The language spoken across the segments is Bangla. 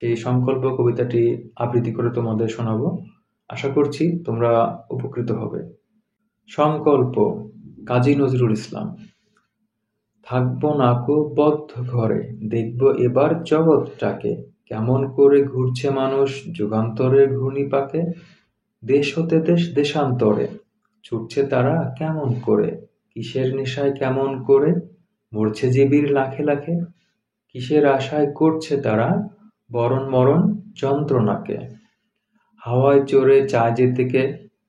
সেই সংকল্প কবিতাটি আবৃত্তি করে তোমাদের শোনাবো। আশা করছি তোমরা উপকৃত হবে। সংকল্প, কাজী নজরুল ইসলাম। থাকবো নাকো বদ্ধ ঘরে, দেখবো এবার জগৎটাকে, কেমন করে ঘুরছে মানুষ যুগান্তরের ঘূর্ণিপাকে। দেশ হতে দেশ দেশান্তরে ছুটছে তারা কেমন করে, কিসের নেশায় কেমন করে, মরছে জীবীর লাখে লাখে। কিসের আশায় করছে তারা বরণ মরণ যন্ত্রণাকে। হাওয়ায় চড়ে চায় যেতে কে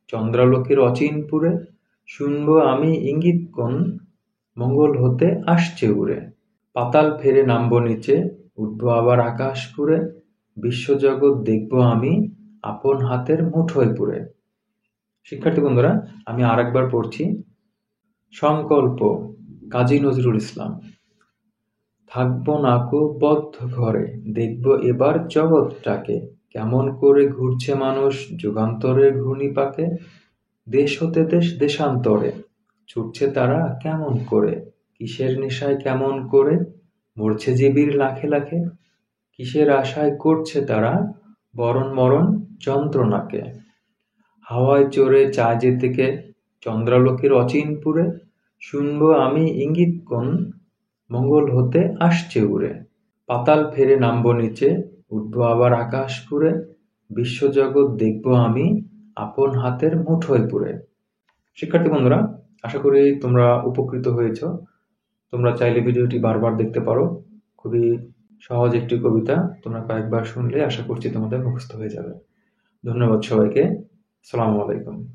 চন্দ্রালোকের অচিনপুরে, শুনবো আমি ইঙ্গিত কোন মঙ্গল হতে আসছে উড়ে। পাতাল ফেরে নামবো নিচে, উঠবো আবার আকাশ পুরে, বিশ্বজগৎ দেখবো আমি আপন হাতের মুঠোয় পুরে। শিক্ষার্থী বন্ধুরা, আমি আরেকবার পড়ছি। সংকল্প, কাজী নজরুল ইসলাম। থাকবো নাকো বদ্ধ ঘরে, দেখবো এবার জগৎটাকে, কেমন করে ঘুরছে মানুষ যুগান্তরের ঘূর্ণিপাকে। দেশ হতে দেশ দেশান্তরে ছুটছে তারা কেমন করে, কিসের নেশায় কেমন করে, মরছে জীবীর লাখে লাখে। কিসের আশায় করছে তারা বরণ মরণ যন্ত্রণাকে। হাওয়ায় চড়ে চায় যেতে কে চন্দ্রালোকের অচিনপুরে, শুনবো আমি ইঙ্গিত কোন মঙ্গল হতে আসছে উড়ে। পাতাল ফেরে নামবো নিচে, উঠবো আবার আকাশ পুরে, বিশ্বজগৎ দেখবো আমি আপন হাতের মুঠোয় পুরে। শিক্ষার্থী বন্ধুরা, আশা করি তোমরা উপকৃত হয়েছ। তোমরা চাইলে ভিডিওটি বারবার দেখতে পারো। খুবই সহজ একটি কবিতা, তোমরা কয়েকবার শুনলে আশা করছি তোমাদের মুখস্থ হয়ে যাবে। ধন্যবাদ সবাইকে। আসসালামু আলাইকুম।